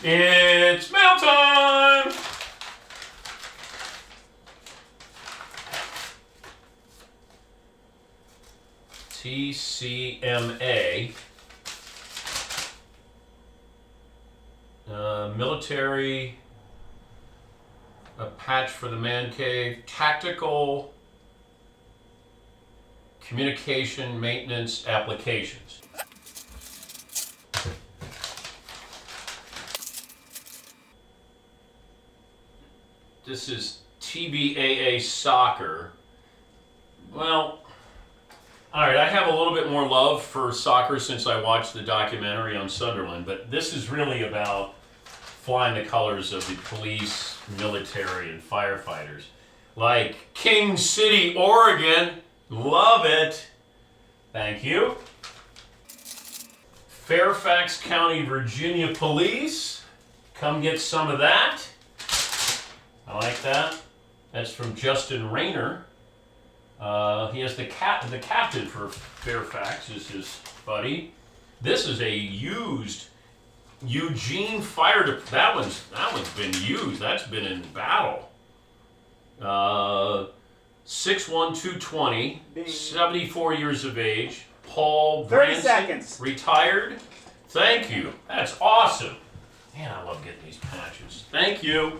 It's mail time! TCMA. Military. A patch for the man cave. Tactical communication maintenance applications. This is TBAA soccer. Well, all right, I have a little bit more love for soccer since I watched the documentary on Sunderland, but this is really about flying the colors of the police, military, and firefighters. Like King City, Oregon. Love it. Thank you. Fairfax County, Virginia Police. Come get some of that. I like that. That's from Justin Rayner. He has the captain for Fairfax is his buddy. This is a used Eugene fire. That one's been used. That's been in battle. 6'1", 220, 74 years of age. Paul 30 Branson, seconds. Retired. Thank you. That's awesome. Man, I love getting these patches. Thank you.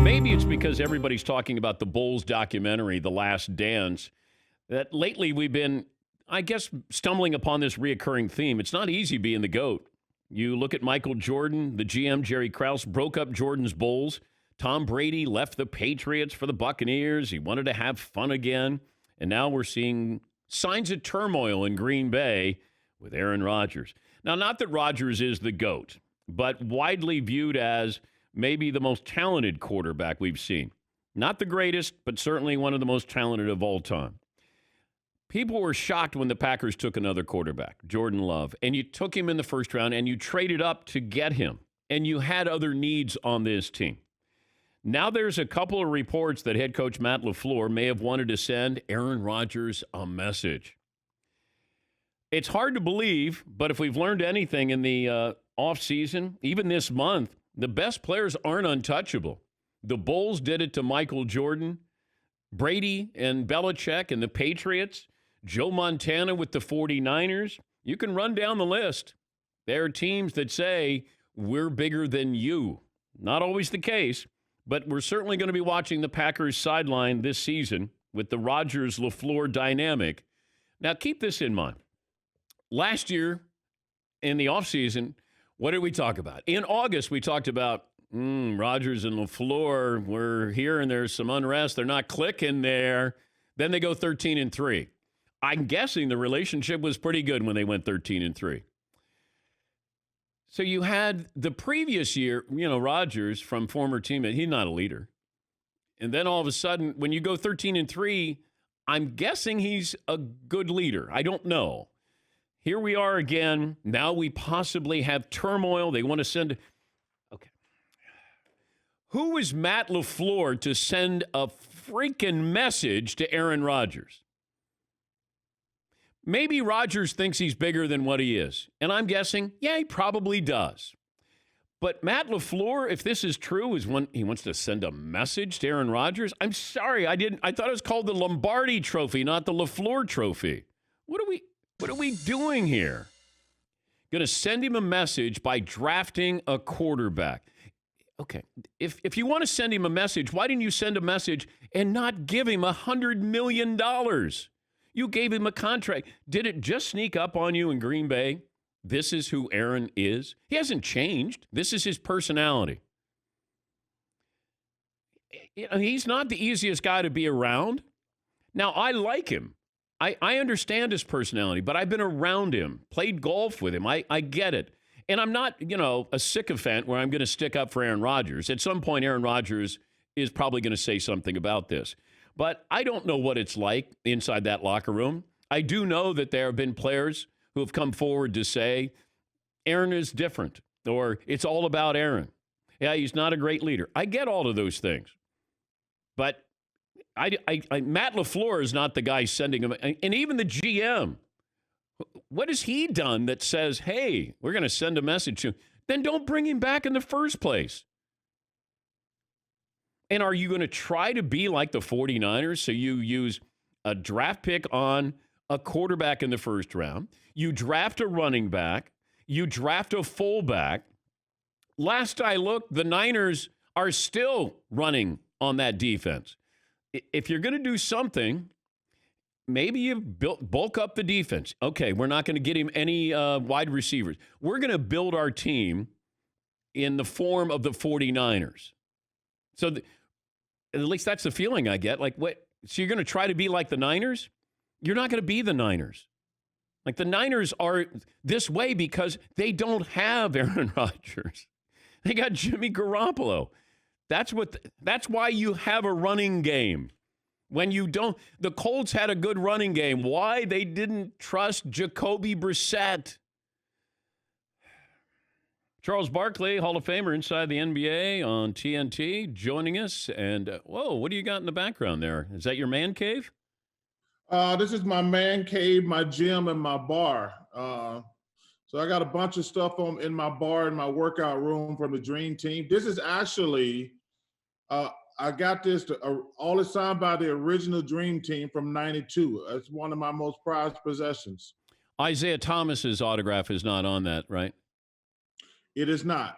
Maybe it's because everybody's talking about the Bulls documentary, The Last Dance, that lately we've been, I guess, stumbling upon this reoccurring theme. It's not easy being the GOAT. You look at Michael Jordan, the GM, Jerry Krause, broke up Jordan's Bulls. Tom Brady left the Patriots for the Buccaneers. He wanted to have fun again. And now we're seeing signs of turmoil in Green Bay with Aaron Rodgers. Now, not that Rodgers is the GOAT, but widely viewed as maybe the most talented quarterback we've seen. Not the greatest, but certainly one of the most talented of all time. People were shocked when the Packers took another quarterback, Jordan Love, and you took him in the first round and you traded up to get him, and you had other needs on this team. Now there's a couple of reports that head coach Matt LaFleur may have wanted to send Aaron Rodgers a message. It's hard to believe, but if we've learned anything in the offseason, even this month, the best players aren't untouchable. The Bulls did it to Michael Jordan, Brady and Belichick and the Patriots, Joe Montana with the 49ers. You can run down the list. There are teams that say, we're bigger than you. Not always the case, but we're certainly going to be watching the Packers sideline this season with the Rodgers-LaFleur dynamic. Now, keep this in mind. Last year, in the offseason, what did we talk about? In August, we talked about Rodgers and LaFleur were here and there's some unrest. They're not clicking there. Then they go 13-3. I'm guessing the relationship was pretty good when they went 13-3. So you had the previous year, Rodgers from former teammate, he's not a leader. And then all of a sudden, when you go 13-3, I'm guessing he's a good leader. I don't know. Here we are again. Now we possibly have turmoil. They want to send. Okay. Who is Matt LaFleur to send a freaking message to Aaron Rodgers? Maybe Rodgers thinks he's bigger than what he is. And I'm guessing, yeah, he probably does. But Matt LaFleur, if this is true, is when he wants to send a message to Aaron Rodgers. I'm sorry, I thought it was called the Lombardi Trophy, not the LaFleur Trophy. What are we doing here? Going to send him a message by drafting a quarterback. Okay, if you want to send him a message, why didn't you send a message and not give him $100 million? You gave him a contract. Did it just sneak up on you in Green Bay? This is who Aaron is. He hasn't changed. This is his personality. He's not the easiest guy to be around. Now, I like him. I understand his personality, but I've been around him, played golf with him. I get it. And I'm not, a sycophant where I'm going to stick up for Aaron Rodgers. At some point, Aaron Rodgers is probably going to say something about this. But I don't know what it's like inside that locker room. I do know that there have been players who have come forward to say, Aaron is different, or it's all about Aaron. Yeah, he's not a great leader. I get all of those things. But Matt LaFleur is not the guy sending him. And even the GM, What has he done that says, hey, we're going to send a message to him? Then don't bring him back in the first place. And are you going to try to be like the 49ers? So you use a draft pick on a quarterback in the first round. You draft a running back. You draft a fullback. Last I looked, the Niners are still running on that defense. If you're going to do something, maybe you bulk up the defense. Okay, we're not going to get him any wide receivers. We're going to build our team in the form of the 49ers. So at least that's the feeling I get. Like, what? So you're going to try to be like the Niners? You're not going to be the Niners. Like, the Niners are this way because they don't have Aaron Rodgers. They got Jimmy Garoppolo. That's why you have a running game. When you don't, the Colts had a good running game. Why? They didn't trust Jacoby Brissett. Charles Barkley, Hall of Famer inside the NBA on TNT, joining us. And whoa, what do you got in the background there? Is that your man cave? This is my man cave, my gym, and my bar. So I got a bunch of stuff in my bar in my workout room from the Dream Team. This is actually, I got this all signed by the original Dream Team from '92. It's one of my most prized possessions. Isaiah Thomas's autograph is not on that, right? It is not.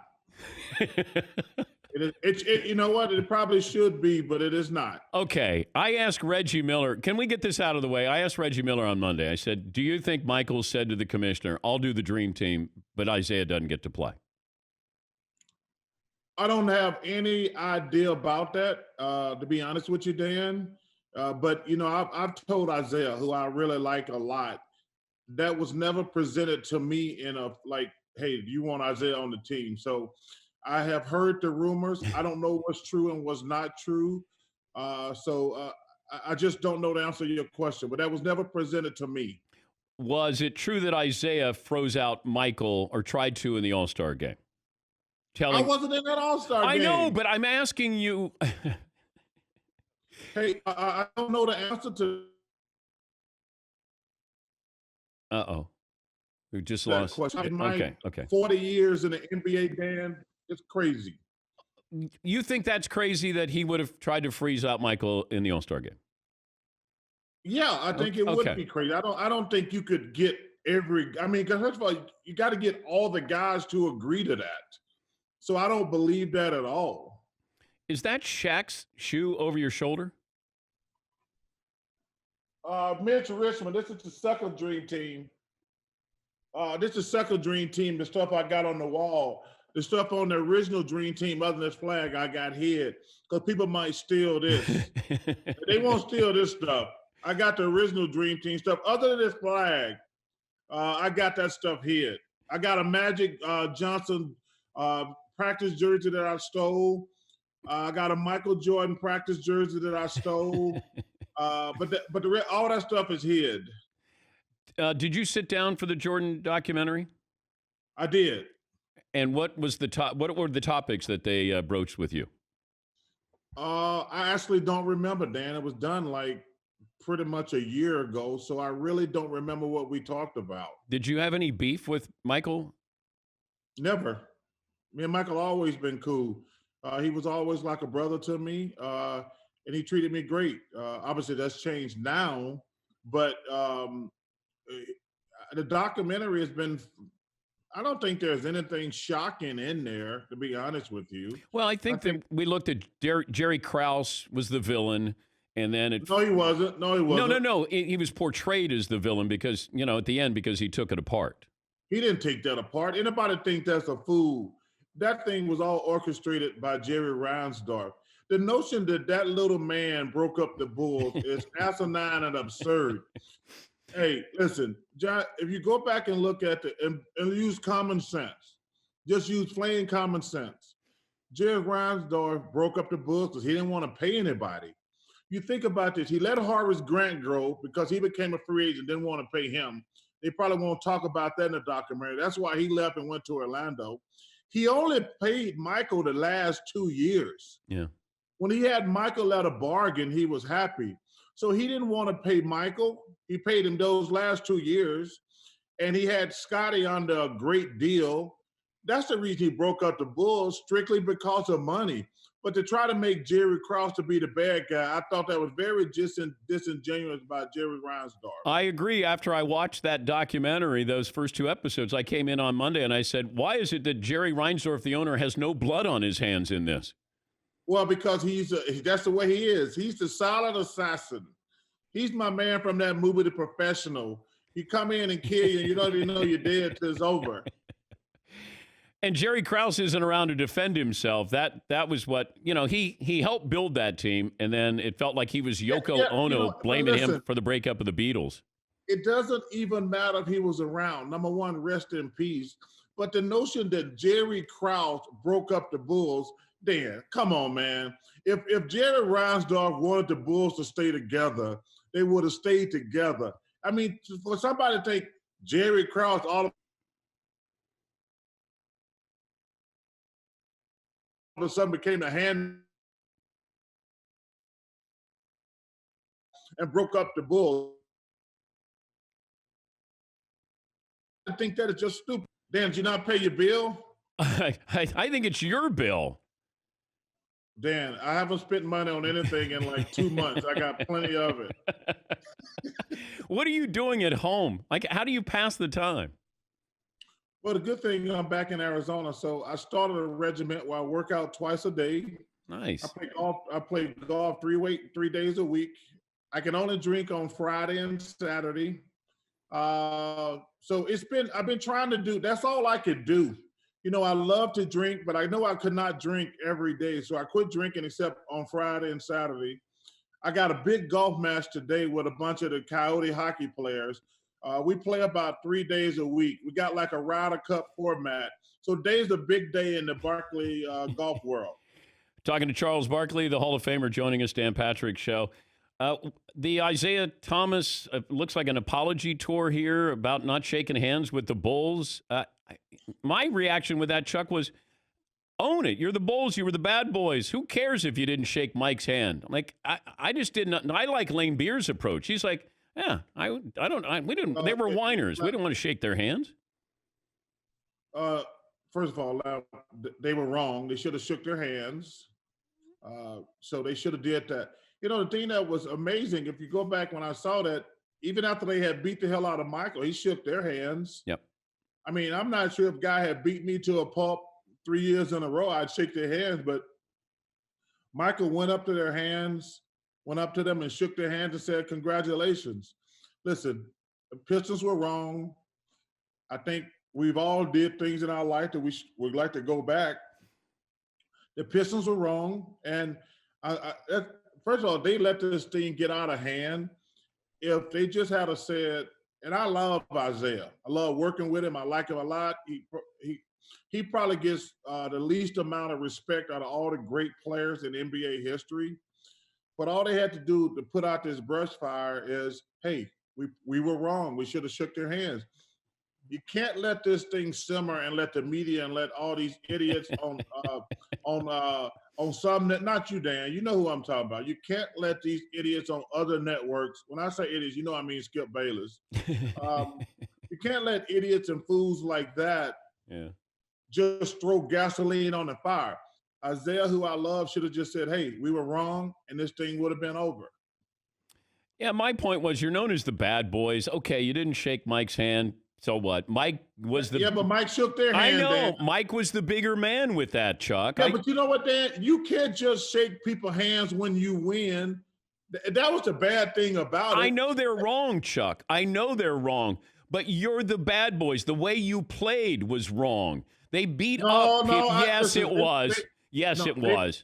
You know what? It probably should be, but it is not. Okay. I asked Reggie Miller, can we get this out of the way? I asked Reggie Miller on Monday. I said, do you think Michael said to the commissioner, I'll do the Dream Team, but Isaiah doesn't get to play? I don't have any idea about that, to be honest with you, Dan. But, you know, I've told Isaiah, who I really like a lot, that was never presented to me in a, like, hey, do you want Isaiah on the team? So I have heard the rumors. I don't know what's true and what's not true. So I just don't know the answer to your question, but that was never presented to me. Was it true that Isaiah froze out Michael or tried to in the All-Star game? I wasn't in that All-Star game. I know, but I'm asking you. Hey, I don't know the answer to. Uh-oh. We just lost. Okay. 40 years in the NBA, Dan, it's crazy. You think that's crazy that he would have tried to freeze out Michael in the All-Star game? Yeah, I think it would be crazy. I don't think you could get because first of all, you got to get all the guys to agree to that. So I don't believe that at all. Is that Shaq's shoe over your shoulder? Mitch Richmond, this is the second Dream Team. This is the second Dream Team, the stuff I got on the wall. The stuff on the original Dream Team, other than this flag, I got hid. Because people might steal this. They won't steal this stuff. I got the original Dream Team stuff. Other than this flag, I got that stuff hid. I got a Magic Johnson practice jersey that I stole. I got a Michael Jordan practice jersey that I stole. But all that stuff is hid. Did you sit down for the Jordan documentary? I did. And what were the topics that they broached with you? I actually don't remember, Dan. It was done like pretty much a year ago, so I really don't remember what we talked about. Did you have any beef with Michael? Never. Me and Michael always been cool. He was always like a brother to me, and he treated me great. Obviously, that's changed now, but the documentary has been. I don't think there's anything shocking in there, to be honest with you. Well, I think that we looked at Jerry Krause was the villain, and then No, he wasn't. No. He was portrayed as the villain because, at the end, because he took it apart. He didn't take that apart. Anybody think that's a fool? That thing was all orchestrated by Jerry Reinsdorf. The notion that little man broke up the Bulls is asinine and absurd. Hey, listen, John, if you go back and look at and use common sense, just use plain common sense. Jerry Reinsdorf broke up the Bulls because he didn't want to pay anybody. You think about this. He let Horace Grant go because he became a free agent, didn't want to pay him. They probably won't talk about that in the documentary. That's why he left and went to Orlando. He only paid Michael the last 2 years. Yeah. When he had Michael at a bargain, he was happy. So he didn't want to pay Michael. He paid him those last 2 years. and he had Scotty under a great deal. That's the reason he broke up the Bulls, strictly because of money. But to try to make Jerry Krause to be the bad guy, I thought that was very disingenuous by Jerry Reinsdorf. I agree. After I watched that documentary, those first 2 episodes, I came in on Monday and I said, why is it that Jerry Reinsdorf, the owner, has no blood on his hands in this? Well, because that's the way he is. He's the silent assassin. He's my man from that movie, The Professional. He come in and kill you, and you don't even know you're dead till it's over. And Jerry Krause isn't around to defend himself. That was what, he helped build that team, and then it felt like he was Yoko Ono blaming him for the breakup of the Beatles. It doesn't even matter if he was around. Number one, rest in peace. But the notion that Jerry Krause broke up the Bulls, Dan, come on, man. If Jerry Reinsdorf wanted the Bulls to stay together, they would have stayed together. I mean, for somebody to take Jerry Krause all of a sudden became the hand and broke up the Bulls. I think that is just stupid. Dan, did you not pay your bill? I think it's your bill. Dan, I haven't spent money on anything in like 2 months. I got plenty of it. What are you doing at home? Like, how do you pass the time? Well, the good thing, I'm back in Arizona, so I started a regiment where I work out twice a day. Nice. I play golf 3 days a week. I can only drink on Friday and Saturday. So I've been trying to do, that's all I could do. I love to drink, but I know I could not drink every day. So I quit drinking except on Friday and Saturday. I got a big golf match today with a bunch of the Coyote hockey players. We play about 3 days a week. We got like a Ryder Cup format. So today's a big day in the Barkley golf world. Talking to Charles Barkley, the Hall of Famer, joining us, Dan Patrick Show. The Isaiah Thomas looks like an apology tour here about not shaking hands with the Bulls. My reaction with that, Chuck, was own it. You're the Bulls. You were the bad boys. Who cares if you didn't shake Mike's hand? Like, I just didn't. I like Lane Beer's approach. He's like, yeah, we didn't. They were whiners. We didn't want to shake their hands. First of all, they were wrong. They should have shook their hands. So they should have did that. The thing that was amazing, if you go back when I saw that, even after they had beat the hell out of Michael, he shook their hands. Yep. I mean, I'm not sure if a guy had beat me to a pulp 3 years in a row, I'd shake their hands, but Michael went up to them and shook their hands and said, congratulations. Listen, the Pistons were wrong. I think we've all did things in our life that we would like to go back. The Pistons were wrong. And first of all, they let this thing get out of hand. If they just had said, and I love Isaiah. I love working with him. I like him a lot. He probably gets the least amount of respect out of all the great players in NBA history. But all they had to do to put out this brush fire is, hey, we were wrong. We should have shook their hands. You can't let this thing simmer and let the media and let all these idiots on some net, not you, Dan. You know who I'm talking about. You can't let these idiots on other networks. When I say idiots, I mean Skip Bayless. You can't let idiots and fools like that just throw gasoline on the fire. Isaiah, who I love, should have just said, hey, we were wrong, and this thing would have been over. Yeah, my point was you're known as the bad boys. Okay, you didn't shake Mike's hand. So what? Mike was the... Yeah, but Mike shook their hand. I know. Dan. Mike was the bigger man with that, Chuck. Yeah, but you know what, Dan? You can't just shake people's hands when you win. That was the bad thing about it. I know they're wrong, Chuck. I know they're wrong. But you're the bad boys. The way you played was wrong. They beat up... Yes, it was. It was.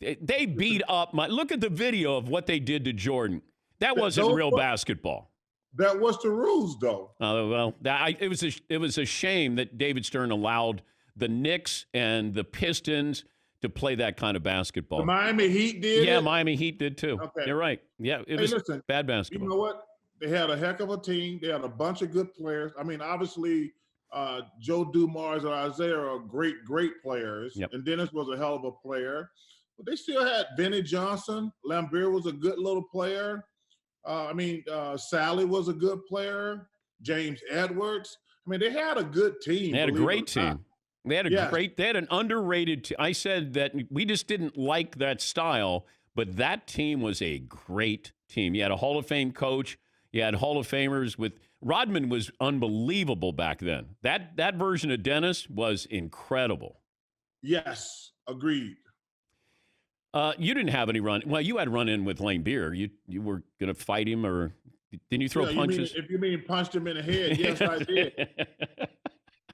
They beat up... Look at the video of what they did to Jordan. That wasn't real basketball. That was the rules, though. It was a shame that David Stern allowed the Knicks and the Pistons to play that kind of basketball. The Miami Heat did. Yeah, Miami Heat did too. Okay. You're right. Yeah, it was bad basketball. You know what? They had a heck of a team. They had a bunch of good players. I mean, obviously, Joe Dumars and Isaiah are great players. Yep. And Dennis was a hell of a player. But they still had Vinnie Johnson. Lambeer was a good little player. Sally was a good player. James Edwards. I mean, they had a good team. They had a believe it great or not. team. Yes, They had an underrated team. I said that we just didn't like that style, but that team was a great team. You had a Hall of Fame coach. You had Hall of Famers with Rodman was unbelievable back then. That version of Dennis was incredible. yes, agreed. You didn't have any run. Well, you had run in with Lane Beer. You were going to fight him, or didn't you throw Yeah, punches? if you mean punched him in the head, yes, I did.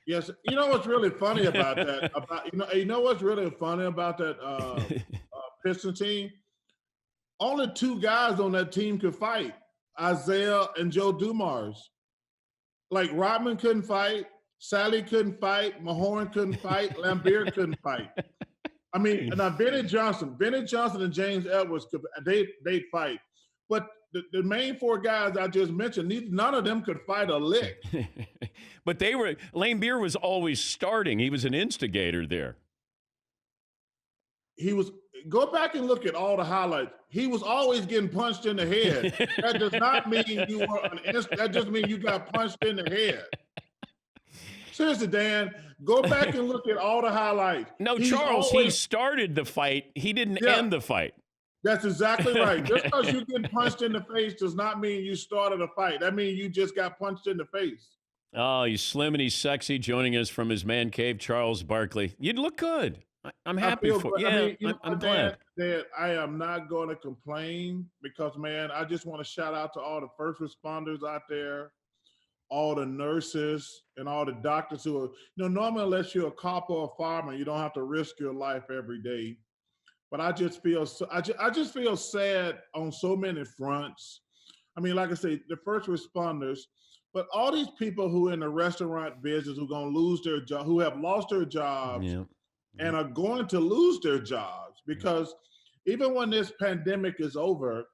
Yes, you know what's really funny about that? You know what's really funny about that Piston team? Only two guys on that team could fight: Isaiah and Joe Dumars. Like Rodman couldn't fight, Sally couldn't fight, Mahorn couldn't fight, Lambeer couldn't fight. I mean, now Bennett Johnson and James Edwards they'd fight, but the main four guys I just mentioned, none of them could fight a lick. But Lane Beer was always starting. He was an instigator there. Go back and look at all the highlights. He was always getting punched in the head. That does not mean that just means you got punched in the head. Seriously, Dan, go back and look at all the highlights. No, Charles, he started the fight. He didn't end the fight. That's exactly right. Just because you get punched in the face does not mean you started a fight. That means you just got punched in the face. Oh, he's slim and he's sexy. Joining us from his man cave, Charles Barkley. You'd look good. I'm happy for you. Yeah, I'm glad. Dad, I am not going to complain because, man, I just want to shout out to all the first responders out there, all the nurses and all the doctors who are, normally unless you're a cop or a fireman, you don't have to risk your life every day. But I just feel sad on so many fronts. I mean, like I say, the first responders, but all these people who are in the restaurant business who are going to lose their job, who have lost their jobs and are going to lose their jobs because even when this pandemic is over,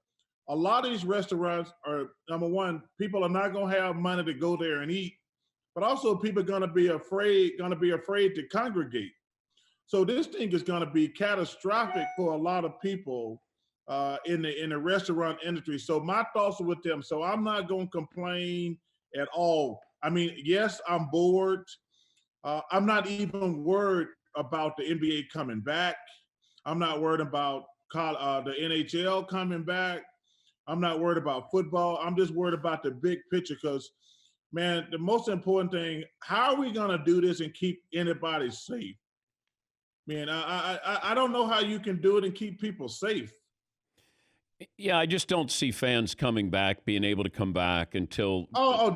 a lot of these restaurants are, number one, people are not going to have money to go there and eat, but also people are going to be afraid to congregate. So this thing is going to be catastrophic for a lot of people in the restaurant industry. So my thoughts are with them. So I'm not going to complain at all. I mean, yes, I'm bored. I'm not even worried about the NBA coming back. I'm not worried about the NHL coming back. I'm not worried about football. I'm just worried about the big picture because, man, the most important thing, how are we going to do this and keep anybody safe? Man, I don't know how you can do it and keep people safe. Yeah, I just don't see fans coming back, being able to come back until.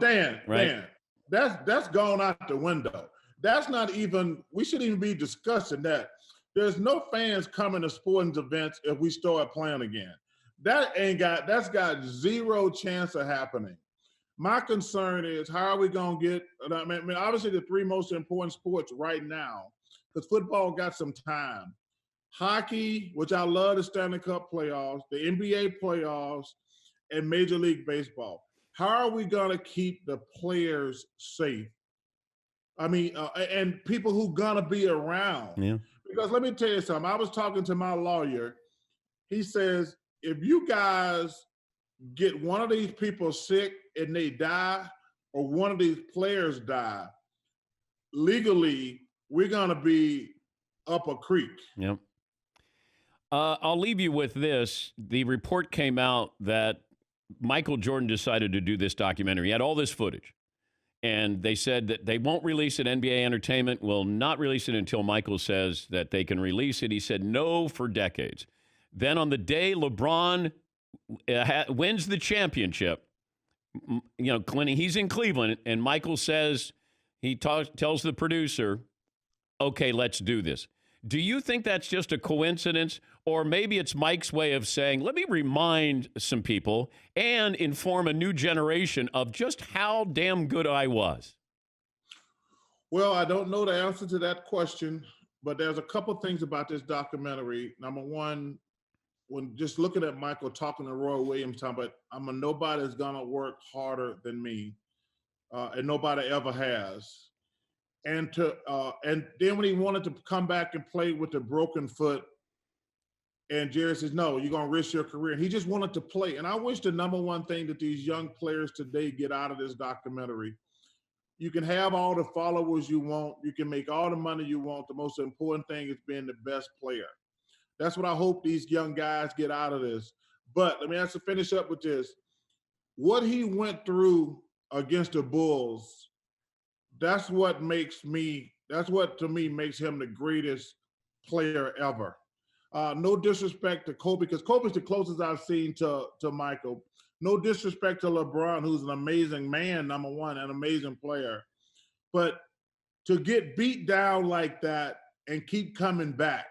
Dan, right? Dan, that's gone out the window. That's not even. We shouldn't even be discussing that. There's no fans coming to sporting events if we start playing again. That's got zero chance of happening. My concern is how are we going to get. I mean, obviously the three most important sports right now. Because football got some time. Hockey, which I love the Stanley Cup playoffs, the NBA playoffs, and Major League Baseball. How are we going to keep the players safe? I mean, and people who going to be around. Yeah. Because let me tell you something. I was talking to my lawyer. He says, if you guys get one of these people sick and they die, or one of these players die, legally, we're going to be up a creek. Yep. I'll leave you with this. The report came out that Michael Jordan decided to do this documentary. He had all this footage. And they said that they won't release it. NBA Entertainment will not release it until Michael says that they can release it. He said no for decades. Then on the day LeBron wins the championship, he's in Cleveland, and Michael says, tells the producer, okay, let's do this. Do you think that's just a coincidence, or maybe it's Mike's way of saying, let me remind some people and inform a new generation of just how damn good I was? Well, I don't know the answer to that question, but there's a couple things about this documentary. Number one, when just looking at Michael talking to Roy Williams, talking about nobody's gonna work harder than me, and nobody ever has. And then when he wanted to come back and play with the broken foot, And Jerry says, no, you're going to risk your career. And he just wanted to play. And I wish the number one thing that these young players today get out of this documentary, you can have all the followers you want. You can make all the money you want. The most important thing is being the best player. That's what I hope these young guys get out of this. But let me also finish up with this. What he went through against the Bulls, that's what to me makes him the greatest player ever. No disrespect to Kobe, because Kobe's the closest I've seen to Michael. No disrespect to LeBron, who's an amazing man, number one, an amazing player. But to get beat down like that and keep coming back,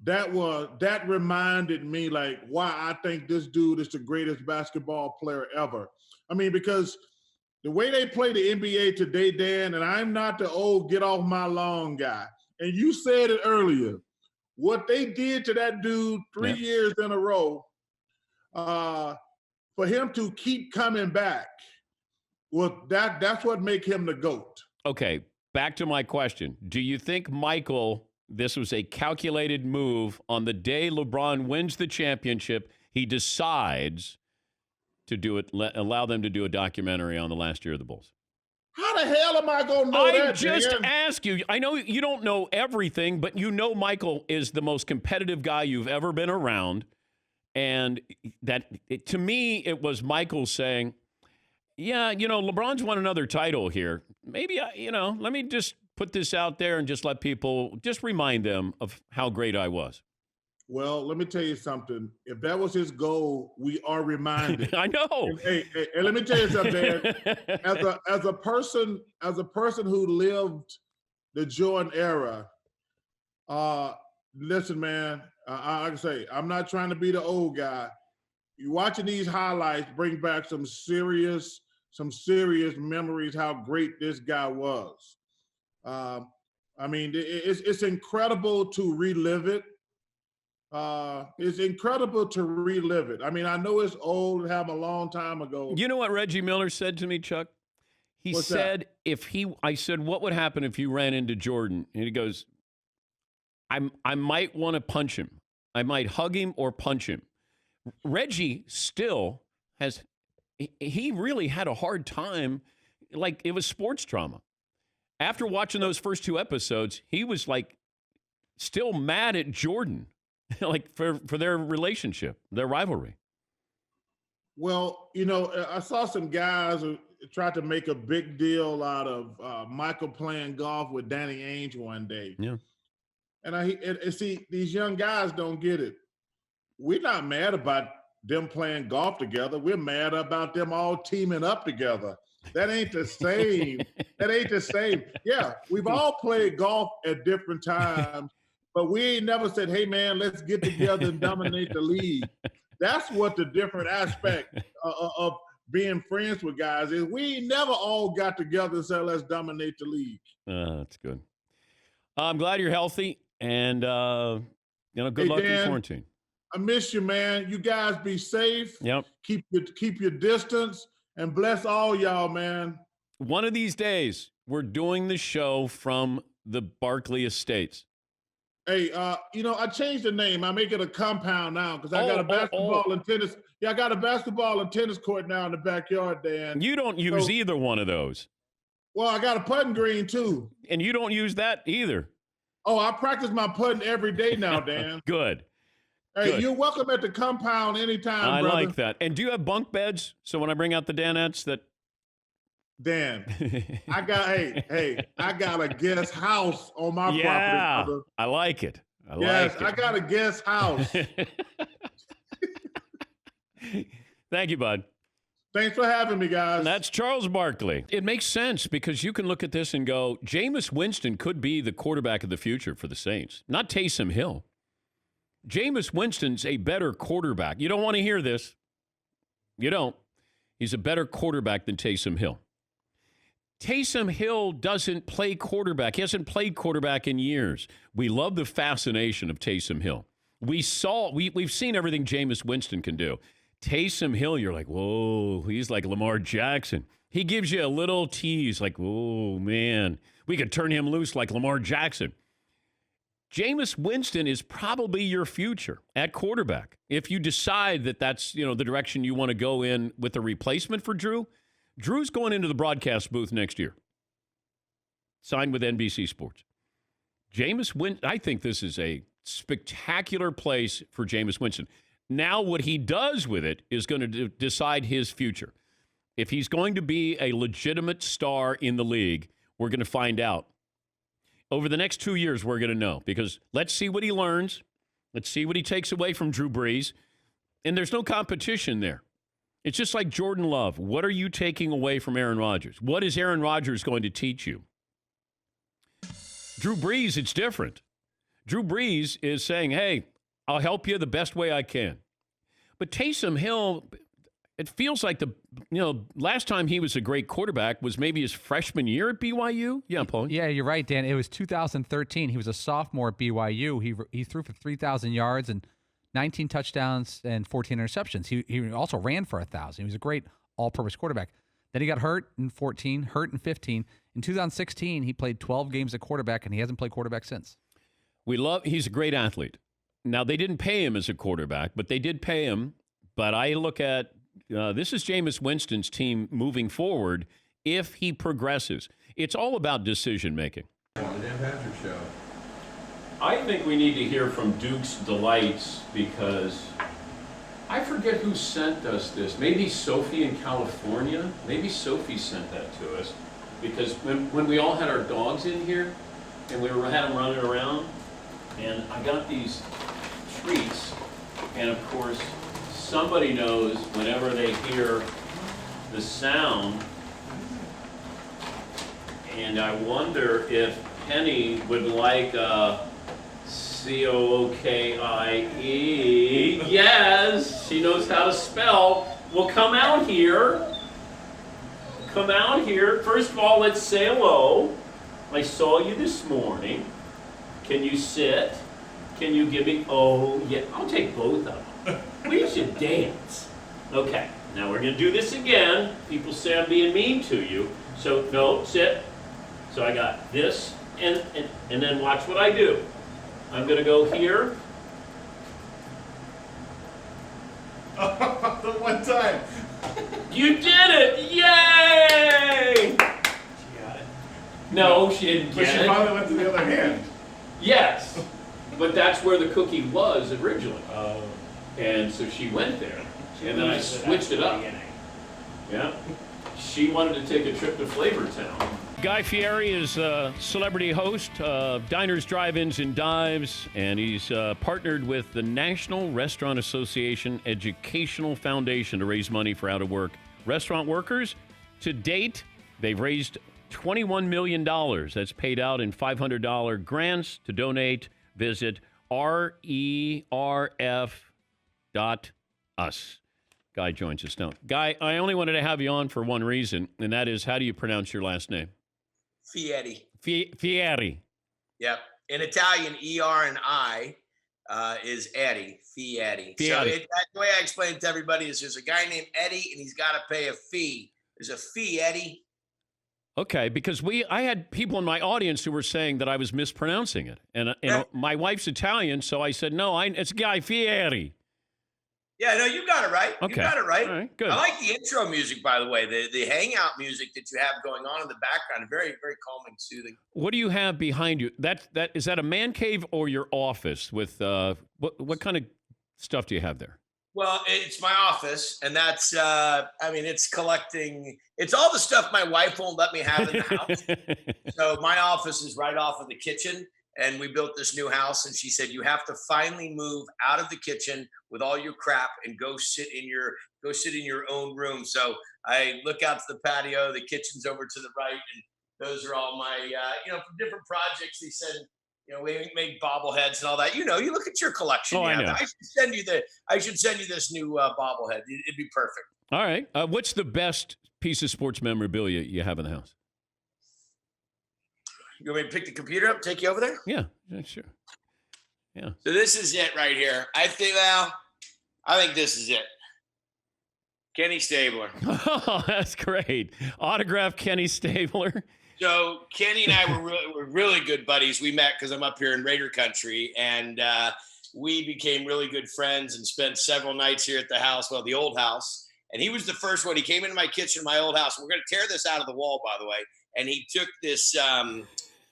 that reminded me like why I think this dude is the greatest basketball player ever. I mean, because the way they play the NBA today, Dan, and I'm not the old get off my lawn guy, and you said it earlier, what they did to that dude 3 years in a row, for him to keep coming back, well, that's what make him the GOAT. Okay, back to my question. Do you think this was a calculated move on the day LeBron wins the championship, he decides to do it, allow them to do a documentary on the last year of the Bulls? How the hell am I going to know that, I just Dan? ask you. I know you don't know everything, but you know Michael is the most competitive guy you've ever been around. And to me, it was Michael saying, yeah, LeBron's won another title here. Maybe, let me just put this out there and just let people, just remind them of how great I was. Well, let me tell you something. If that was his goal, we are reminded. I know. And let me tell you something. As a person who lived the Jordan era, listen, man. I say I'm not trying to be the old guy. You watching these highlights bring back some serious memories. How great this guy was. I mean, it's incredible to relive it. It's incredible to relive it. I mean, I know it's old, it happened a long time ago. You know what Reggie Miller said to me, Chuck? He said, I said, what would happen if you ran into Jordan? And he goes, I might want to punch him. I might hug him or punch him. Reggie still he really had a hard time. Like, it was sports trauma. After watching those first two episodes, he was like still mad at Jordan. Like for their relationship, their rivalry. Well, I saw some guys who tried to make a big deal out of Michael playing golf with Danny Ainge one day. Yeah. And see, these young guys don't get it. We're not mad about them playing golf together. We're mad about them all teaming up together. That ain't the same. That ain't the same. Yeah, we've all played golf at different times. But we ain't never said, hey, man, let's get together and dominate the league. That's what the different aspect of being friends with guys is. We never all got together and said, let's dominate the league. That's good. I'm glad you're healthy. And, good luck in quarantine. I miss you, man. You guys be safe. Yep. Keep your distance. And bless all y'all, man. One of these days, we're doing the show from the Barkley Estates. Hey, I changed the name. I make it a compound now because I got a basketball and tennis. Yeah, I got a basketball and tennis court now in the backyard, Dan. You don't use either one of those. Well, I got a putting green too. And you don't use that either. Oh, I practice my putting every day now, Dan. Good. Hey, Good. You're welcome at the compound anytime, brother. I like that. And do you have bunk beds? So when I bring out the Danettes that... Dan, I got a guest house on my property, brother. I like it. I got a guest house. Thank you, bud. Thanks for having me, guys. That's Charles Barkley. It makes sense because you can look at this and go, Jameis Winston could be the quarterback of the future for the Saints, not Taysom Hill. Jameis Winston's a better quarterback. You don't want to hear this. You don't. He's a better quarterback than Taysom Hill. Taysom Hill doesn't play quarterback. He hasn't played quarterback in years. We love the fascination of Taysom Hill. We've seen everything Jameis Winston can do. Taysom Hill, you're like, whoa, he's like Lamar Jackson. He gives you a little tease like, oh, man, we could turn him loose like Lamar Jackson. Jameis Winston is probably your future at quarterback. If you decide that that's, the direction you want to go in with a replacement for Drew, Drew's going into the broadcast booth next year. Signed with NBC Sports. Jameis Winston, I think this is a spectacular place for Jameis Winston. Now what he does with it is going to decide his future. If he's going to be a legitimate star in the league, we're going to find out. Over the next 2 years, we're going to know, because let's see what he learns. Let's see what he takes away from Drew Brees. And there's no competition there. It's just like Jordan Love. What are you taking away from Aaron Rodgers? What is Aaron Rodgers going to teach you? Drew Brees, it's different. Drew Brees is saying, hey, I'll help you the best way I can. But Taysom Hill, it feels like last time he was a great quarterback was maybe his freshman year at BYU. Yeah, Paul. Yeah, you're right, Dan. It was 2013. He was a sophomore at BYU. He threw for 3,000 yards and 19 touchdowns and 14 interceptions. He also ran for 1,000. He was a great all-purpose quarterback. Then he got hurt in 14, hurt in 15. In 2016, he played 12 games at quarterback, and he hasn't played quarterback since. He's a great athlete. Now, they didn't pay him as a quarterback, but they did pay him. But I look at this is Jameis Winston's team moving forward if he progresses. It's all about decision-making. The Dan Patrick Show. I think we need to hear from Duke's Delights, because I forget who sent us this. Maybe Sophie in California. Maybe Sophie sent that to us, because when we all had our dogs in here and we had them running around, and I got these treats, and of course somebody knows whenever they hear the sound, and I wonder if Penny would like Cookie. Yes, she knows how to spell. Well, come out here. Come out here. First of all, let's say hello. I saw you this morning. Can you sit? Can you give me, oh, yeah, I'll take both of them. We should dance. Okay, now we're going to do this again. People say I'm being mean to you. So, no, sit. So I got this, and then watch what I do. I'm going to go here. The one time. You did it! Yay! She got it. No, she didn't But get she it. probably went to the other hand. Yes, but that's where the cookie was originally. Oh. And so she went there, and then I switched it up. Yeah. She wanted to take a trip to Flavortown. Guy Fieri is a celebrity host of Diners, Drive-Ins, and Dives, and he's partnered with the National Restaurant Association Educational Foundation to raise money for out-of-work restaurant workers. To date, they've raised $21 million. That's paid out in $500 grants. To donate, visit rerf.us. Guy joins us now. Guy, I only wanted to have you on for one reason, and that is, how do you pronounce your last name? Fieri. Fieri. Yep. In Italian, E-R and I is Eddie. Fieri. So the way I explain it to everybody is there's a guy named Eddie, and he's got to pay a fee. There's a fee, Eddie. Okay, because I had people in my audience who were saying that I was mispronouncing it. And my wife's Italian, so I said, no, it's Guy Fieri. Yeah, no, you got it right. Okay. You got it right. All right, good. I like the intro music, by the way, the hangout music that you have going on in the background. Very, very calming, soothing. What do you have behind you? Is that a man cave or your office? With what kind of stuff do you have there? Well, it's my office, and that's it's collecting. It's all the stuff my wife won't let me have in the house. So my office is right off of the kitchen. And we built this new house, and she said, you have to finally move out of the kitchen with all your crap and go sit in your own room. So I look out to the patio, the kitchen's over to the right, and those are all my, from different projects. They said, we make bobbleheads and all that. You look at your collection. Oh, I know. I should send you this new bobblehead. It'd be perfect. All right. What's the best piece of sports memorabilia you have in the house? You want me to pick the computer up, take you over there? Yeah, sure. Yeah. So this is it right here. I think this is it. Kenny Stabler. Oh, that's great. Autograph Kenny Stabler. So Kenny and I were really good buddies. We met because I'm up here in Raider country, and we became really good friends and spent several nights here at the house, well, the old house. And he was the first one. He came into my kitchen, my old house. We're going to tear this out of the wall, by the way. And he took this,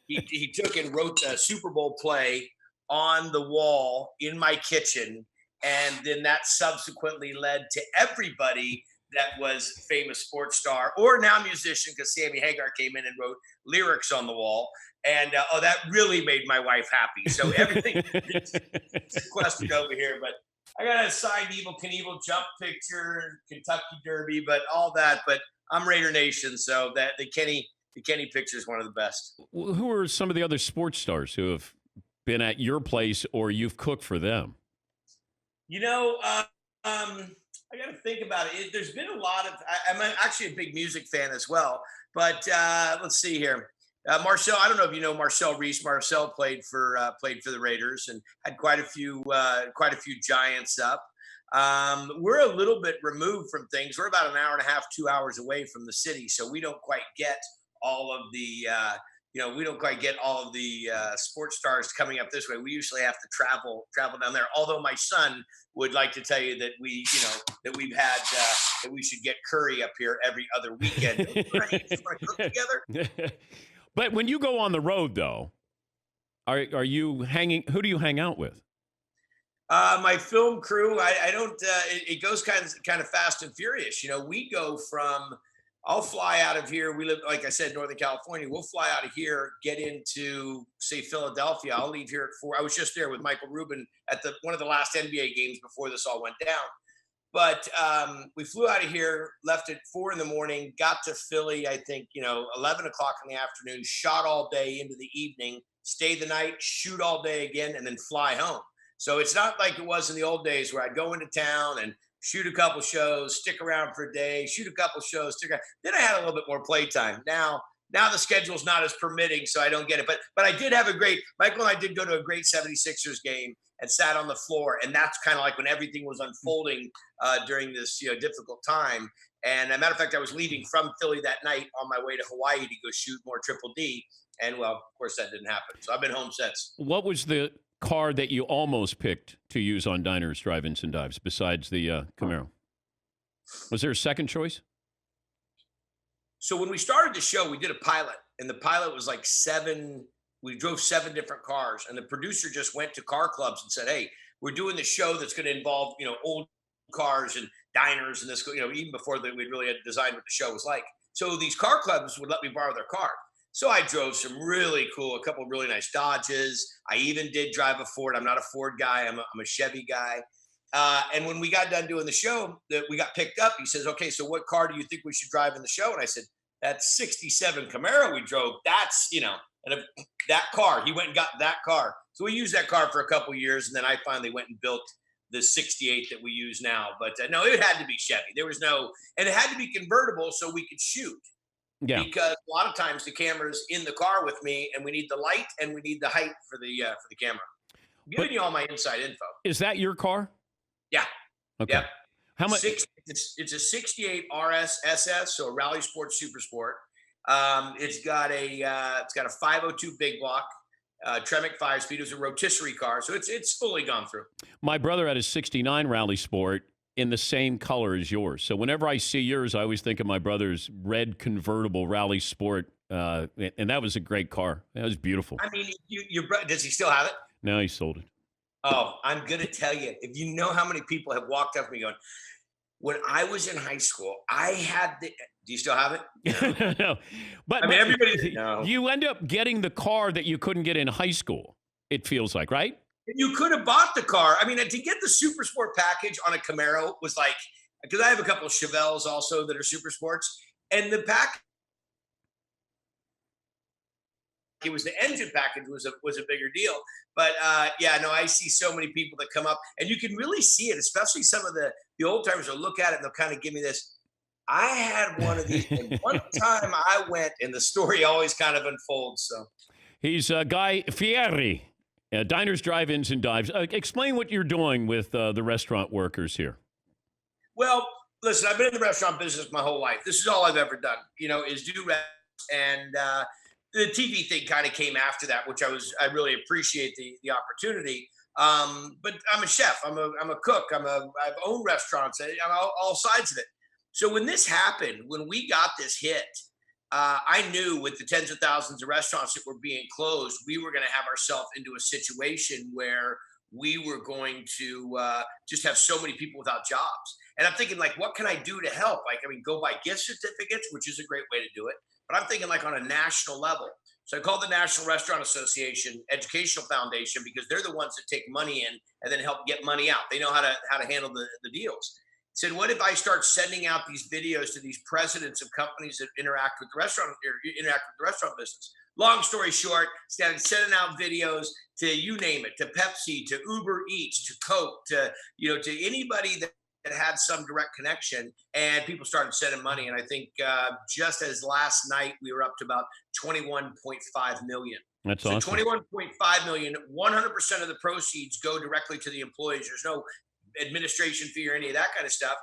he took and wrote a Super Bowl play on the wall in my kitchen. And then that subsequently led to everybody that was famous sports star or now musician, because Sammy Hagar came in and wrote lyrics on the wall. And that really made my wife happy. So everything is sequestered over here. But I got a signed Evel Knievel jump picture, Kentucky Derby, but all that. But I'm Raider Nation, so that the Kenny picture is one of the best. Who are some of the other sports stars who have been at your place or you've cooked for them? You know, I got to think about it. There's been a lot of. I'm actually a big music fan as well. But let's see here. Marcel, I don't know if you know Marcel Reese. Marcel played for the Raiders and had quite a few Giants up. We're a little bit removed from things. We're about an hour and a half, 2 hours away from the city, so we don't quite get all of the sports stars coming up this way. We usually have to travel down there. Although my son would like to tell you that that we should get curry up here every other weekend. You want to cook together? But when you go on the road, though, are you hanging? Who do you hang out with? My film crew. I don't. It goes kind of fast and furious. You know, we go from. I'll fly out of here. We live, like I said, Northern California. We'll fly out of here, get into, say, Philadelphia. I'll leave here at 4. I was just there with Michael Rubin at one of the last NBA games before this all went down. But we flew out of here, left at 4 a.m, got to Philly, I think, 11 o'clock in the afternoon, shot all day into the evening, stay the night, shoot all day again, and then fly home. So it's not like it was in the old days where I'd go into town and shoot a couple shows, stick around for a day, shoot a couple shows, stick around. Then I had a little bit more playtime. Now the schedule's not as permitting, so I don't get it. But I did have Michael and I did go to a great 76ers game and sat on the floor. And that's kind of like when everything was unfolding during this difficult time. And as a matter of fact, I was leaving from Philly that night on my way to Hawaii to go shoot more Triple D. And, well, of course, that didn't happen. So I've been home since. What was the car that you almost picked to use on Diners, Drive-Ins, and Dives besides the Camaro? Was there a second choice? So when we started the show, we did a pilot, and the pilot was like 7. We drove 7 different cars, and the producer just went to car clubs and said, "Hey, we're doing the show that's going to involve old cars and diners and this even before we really had designed what the show was like." So these car clubs would let me borrow their car. So I drove some really cool, a couple of really nice Dodges. I even did drive a Ford. I'm not a Ford guy. I'm a Chevy guy. And when we got done doing the show, that we got picked up, he says, "Okay, so what car do you think we should drive in the show?" And I said, "That 67 Camaro we drove, that's, and that car." He went and got that car. So we used that car for a couple of years. And then I finally went and built the 68 that we use now. But no, it had to be Chevy. There was and it had to be convertible so we could shoot. Yeah. Because a lot of times the camera's in the car with me, and we need the light and we need the height for the camera. I'm giving you all my inside info. Is that your car? Yeah. Okay. Yeah. How much? It's a 68 RS SS, so a Rally Sport Super Sport. It's got a 502 big block, Tremec 5-speed. It was a rotisserie car, so it's fully gone through. My brother had a 69 Rally Sport in the same color as yours. So whenever I see yours, I always think of my brother's red convertible Rally Sport, and that was a great car. That was beautiful. I mean, does he still have it? No, he sold it. Oh, I'm going to tell you, if you know how many people have walked up to me going, when I was in high school, I had do you still have it? No. But I mean, everybody. No. You end up getting the car that you couldn't get in high school, it feels like, right? You could have bought the car. I mean, to get the Super Sport package on a Camaro was like, because I have a couple of Chevelles also that are Super Sports, and the pack. It was the engine package was a bigger deal. But I see so many people that come up, and you can really see it, especially some of the old timers will look at it and they'll kind of give me this. I had one of these, and one time I went, and the story always kind of unfolds. So he's Guy Fieri, Diners, Drive-Ins, and Dives. Explain what you're doing with the restaurant workers here. Well, listen, I've been in the restaurant business my whole life. This is all I've ever done, is do and the TV thing kind of came after that, which I really appreciate the opportunity. But I'm a chef, I'm a cook, I've owned restaurants, I'm all sides of it. So when this happened, when we got this hit, I knew with the tens of thousands of restaurants that were being closed, we were going to have ourselves into a situation where we were going to just have so many people without jobs. And I'm thinking, like, what can I do to help? Like, I mean, go buy gift certificates, which is a great way to do it. But I'm thinking, like, on a national level. So I called the National Restaurant Association Educational Foundation because they're the ones that take money in and then help get money out. They know how to handle the deals. Said, what if I start sending out these videos to these presidents of companies that interact with the restaurant business? Long story short, started sending out videos to, you name it, to Pepsi, to Uber Eats, to Coke, to anybody that had some direct connection, and people started sending money. And I think just as last night, we were up to about 21.5 million. That's so awesome. 21.5 million, 100% of the proceeds go directly to the employees. There's no administration fee or any of that kind of stuff.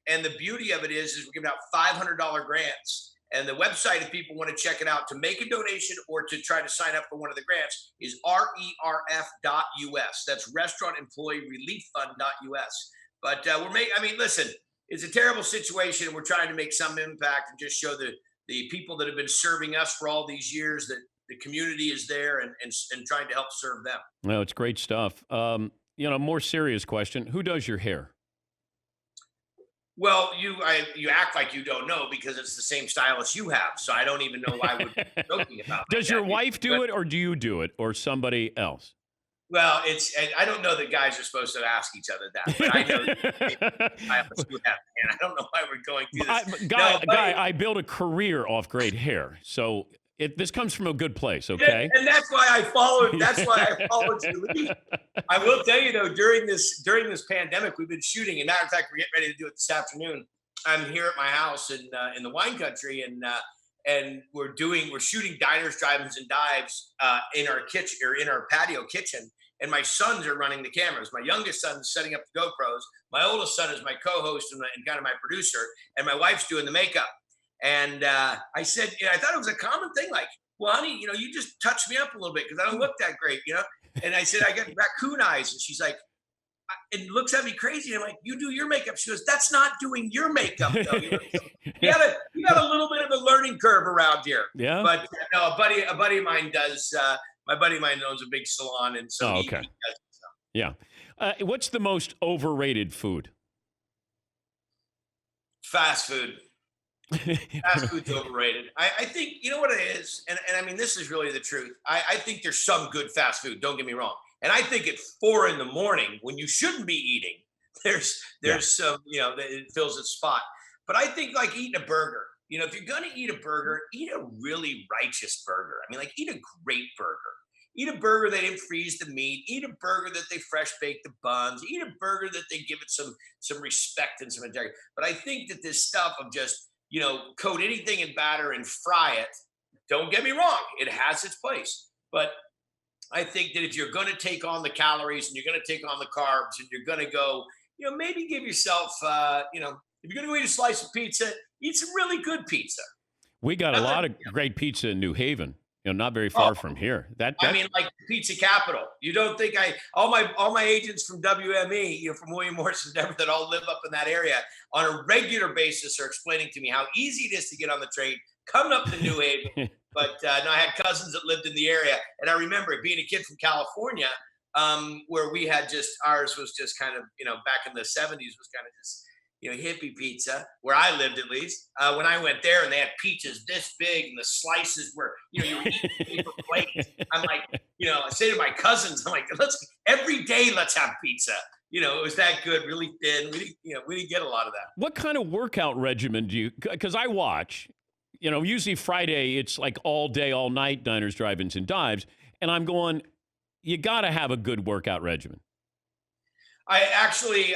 And the beauty of it is we're giving out $500 grants. And the website, if people want to check it out, to make a donation or to try to sign up for one of the grants, is RERF.us. That's Restaurant Employee Relief Fund.us. But listen, it's a terrible situation, and we're trying to make some impact and just show the people that have been serving us for all these years that the community is there and trying to help serve them. No, it's great stuff. More serious question: who does your hair? Well, you act like you don't know because it's the same stylist you have, so I don't even know why we're joking about. Does your wife do it, or do you do it, or somebody else? Well, I don't know that guys are supposed to ask each other that, but I know stylists do have, and I don't know why we're going through this. Guy, I built a career off great hair, so this comes from a good place, okay? And that's why I followed. That's why I followed your lead. I will tell you though, during this pandemic, we've been shooting. And matter of fact, we're getting ready to do it this afternoon. I'm here at my house in the wine country, and we're shooting diners, drive-ins, and dives in our kitchen or in our patio kitchen. And my sons are running the cameras. My youngest son is setting up the GoPros. My oldest son is my co-host and kind of my producer, and my wife's doing the makeup. And I said, I thought it was a common thing, like, well, honey, you just touch me up a little bit because I don't look that great, And I said, I got raccoon eyes. And she's like, and looks at me crazy. And I'm like, you do your makeup. She goes, that's not doing your makeup, though. You got a little bit of a learning curve around here. Yeah. But no, a buddy of mine does. My buddy of mine owns a big salon, and so he does stuff. Yeah. What's the most overrated food? Fast food. Fast food's overrated. I think, you know what it is? And I mean, this is really the truth. I think there's some good fast food, don't get me wrong. And I think at 4 a.m, when you shouldn't be eating, there's some, it fills its spot. But I think like eating a burger, if you're going to eat a burger, eat a really righteous burger. I mean, like eat a great burger. Eat a burger they didn't freeze the meat. Eat a burger that they fresh bake the buns. Eat a burger that they give it some respect and some integrity. But I think that this stuff of just, coat anything in batter and fry it. Don't get me wrong. It has its place. But I think that if you're going to take on the calories and you're going to take on the carbs and you're going to go, maybe give yourself, if you're going to go eat a slice of pizza, eat some really good pizza. We got a lot of great pizza in New Haven. Not very far from here. Like pizza capital. You don't think all my agents from WME, from William Morris and that all live up in that area on a regular basis are explaining to me how easy it is to get on the train coming up to New Haven. But no, I had cousins that lived in the area, and I remember being a kid from California, where we had ours was just kind of back in the 70s was kind of just hippie pizza, where I lived at least. When I went there and they had pizzas this big and the slices were, you were eating paper plates. I'm like, I say to my cousins, I'm like, every day let's have pizza. It was that good, really thin. We didn't get a lot of that. What kind of workout regimen do you, because I watch, usually Friday, it's like all day, all night, diners, drive-ins, and dives. And I'm going, you got to have a good workout regimen. I actually,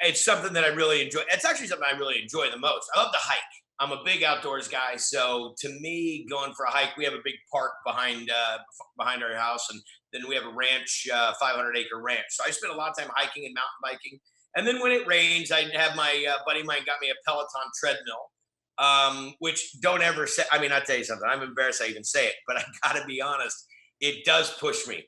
it's something that I really enjoy. It's actually something I really enjoy the most. I love to hike. I'm a big outdoors guy. So to me, going for a hike, we have a big park behind our house. And then we have a ranch, 500-acre ranch. So I spend a lot of time hiking and mountain biking. And then when it rains, I have my buddy of mine got me a Peloton treadmill. which don't ever say. I mean, I'll tell you something. I'm embarrassed I even say it, but I got to be honest. It does push me.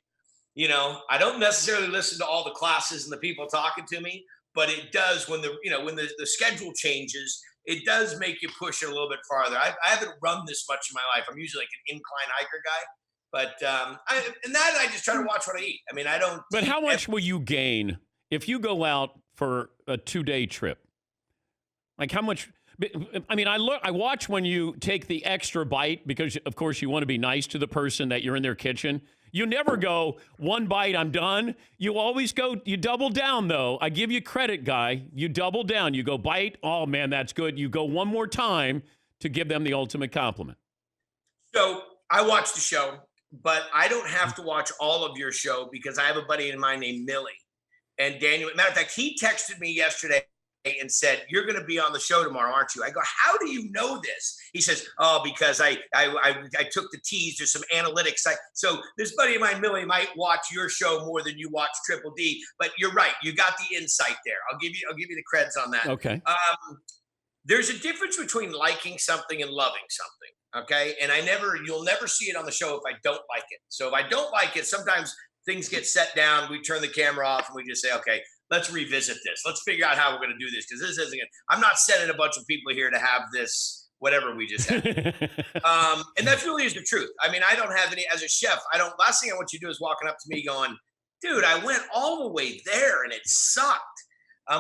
I don't necessarily listen to all the classes and the people talking to me, but it does when the schedule changes. It does make you push it a little bit farther. I haven't run this much in my life. I'm usually like an incline hiker guy. But I just try to watch what I eat. I mean, I don't. But how much will you gain if you go out for a 2-day trip? Like how much? I mean, I watch when you take the extra bite because, of course, you want to be nice to the person that you're in their kitchen. You never go, one bite, I'm done. You always go, you double down, though. I give you credit, guy. You double down. You go bite. Oh, man, that's good. You go one more time to give them the ultimate compliment. So I watch the show, but I don't have to watch all of your show because I have a buddy of mine named Millie. And Daniel, matter of fact, he texted me yesterday and said, "You're going to be on the show tomorrow, aren't you?" I go, "How do you know this?" He says, "Oh, because I took the T's. There's some analytics. So this buddy of mine, Millie, might watch your show more than you watch Triple D. But you're right. You got the insight there. I'll give you the creds on that. Okay. There's a difference between liking something and loving something. Okay. And you'll never see it on the show if I don't like it. So if I don't like it, sometimes things get set down. We turn the camera off and we just say, okay, let's revisit this. Let's figure out how we're going to do this. Because this isn't good. I'm not sending a bunch of people here to have this, whatever we just had. And that really is the truth. I mean, I don't have any, as a chef, last thing I want you to do is walking up to me going, "Dude, I went all the way there and it sucked."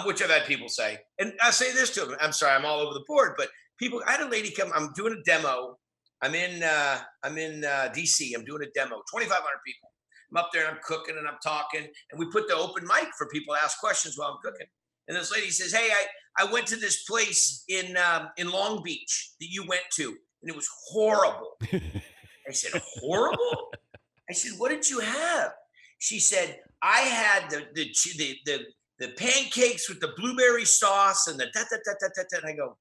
Which I've had people say. And I say this to them. I'm sorry, I'm all over the board, but I had a lady come, I'm doing a demo. I'm in DC. I'm doing a demo, 2,500 people. I'm up there and I'm cooking and I'm talking, and we put the open mic for people to ask questions while I'm cooking. And this lady says, "Hey, I went to this place in Long Beach that you went to, and it was horrible." I said, "Horrible?" I said, "What did you have?" She said, "I had the pancakes with the blueberry sauce and the da. And I go,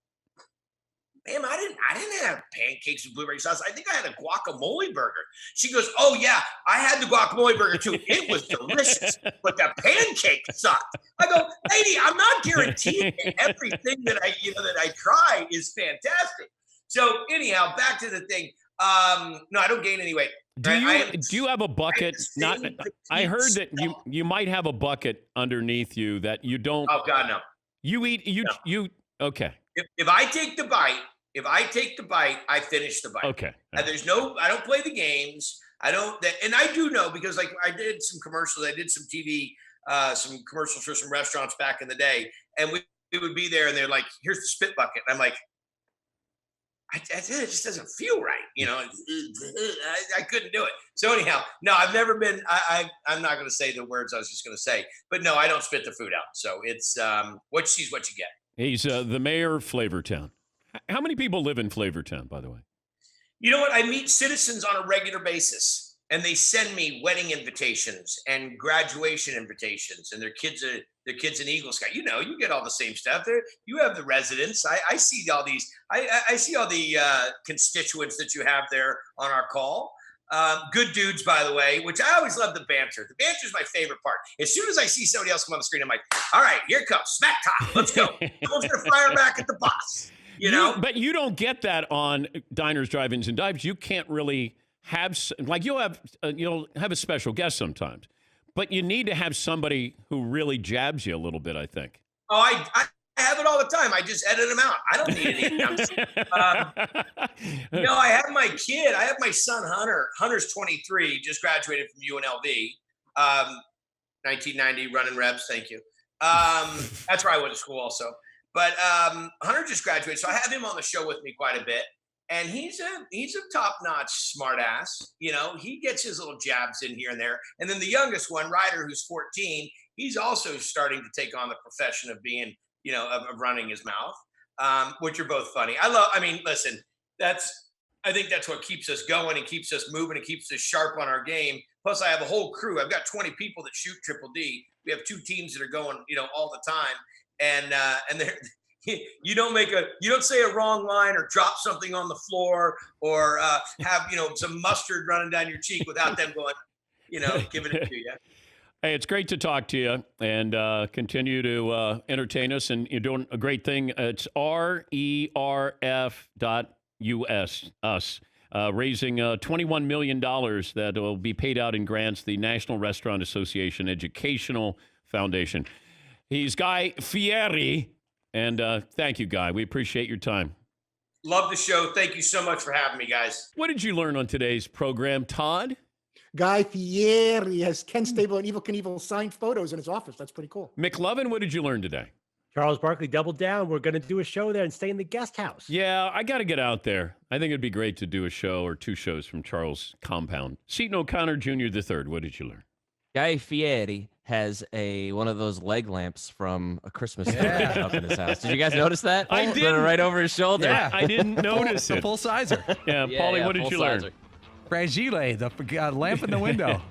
"Ma'am, I didn't have pancakes with blueberry sauce. I think I had a guacamole burger." She goes, "Oh yeah, I had the guacamole burger too. It was delicious, but the pancake sucked." I go, "Lady, I'm not guaranteeing everything that I try is fantastic." So anyhow, back to the thing. No, I don't gain any weight. Do you have a bucket? I heard that you might have a bucket underneath you that you don't. Oh God, no. You eat you okay. If I take the bite, I finish the bite. Okay. And I don't play the games. And I do know because like I did some commercials. I did some TV, some commercials for some restaurants back in the day, and we would be there, and they're like, "Here's the spit bucket." And I'm like, it just doesn't feel right. I couldn't do it. So anyhow, no, I've never been, I'm not going to say the words I was just going to say, but no, I don't spit the food out. So it's what you see is what you get. He's the mayor of Flavortown. How many people live in Flavortown, by the way? You know what? I meet citizens on a regular basis, and they send me wedding invitations and graduation invitations, and their kids in Eagle Scout. You get all the same stuff. You have the residents. I see all these. I see all the constituents that you have there on our call. Good dudes, by the way, which I always love the banter. The banter is my favorite part. As soon as I see somebody else come on the screen, I'm like, "All right, here it comes. Smack top. Let's go." Someone's going to fire back at the boss. But you don't get that on Diners, Drive-Ins, and Dives. You can't really have, like, you'll have a special guest sometimes, but you need to have somebody who really jabs you a little bit, I think. Oh, I have it all the time. I just edit them out. I don't need it. I have my kid. I have my son, Hunter. Hunter's 23, just graduated from UNLV. 1990, running reps. Thank you. That's where I went to school also. But Hunter just graduated, so I have him on the show with me quite a bit. And he's a top-notch smart ass. He gets his little jabs in here and there. And then the youngest one, Ryder, who's 14, he's also starting to take on the profession of being, of running his mouth, which are both funny. Listen, I think that's what keeps us going and keeps us moving and keeps us sharp on our game. Plus, I have a whole crew. I've got 20 people that shoot Triple D. We have 2 teams that are going, all the time. And you don't say a wrong line or drop something on the floor or have some mustard running down your cheek without them going, giving it to you. Hey, it's great to talk to you and continue to entertain us. And you're doing a great thing. It's RERF.US, us, raising $21 million that will be paid out in grants, the National Restaurant Association Educational Foundation. He's Guy Fieri. And thank you, Guy. We appreciate your time. Love the show. Thank you so much for having me, guys. What did you learn on today's program, Todd? Guy Fieri has Ken Stable and Evel Knievel signed photos in his office. That's pretty cool. McLovin, what did you learn today? Charles Barkley doubled down. We're going to do a show there and stay in the guest house. Yeah, I got to get out there. I think it'd be great to do a show or two shows from Charles' compound. Seton O'Connor Jr. III, what did you learn? Guy Fieri has one of those leg lamps from A Christmas Story up in his house. Did you guys notice that? I did. Right over his shoulder. Yeah. I didn't notice The it. full sizer. Yeah, Paulie, what did you learn? Fragile, the lamp in the window.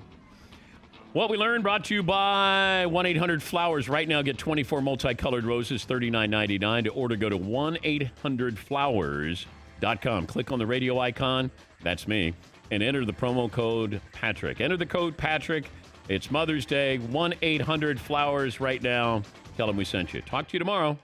What we learned brought to you by 1-800-Flowers. Right now, get 24 multicolored roses, $39.99. To order, go to 1-800-Flowers.com. Click on the radio icon. That's me. And enter the promo code Patrick. Enter the code Patrick. It's Mother's Day. 1-800-Flowers right now. Tell them we sent you. Talk to you tomorrow.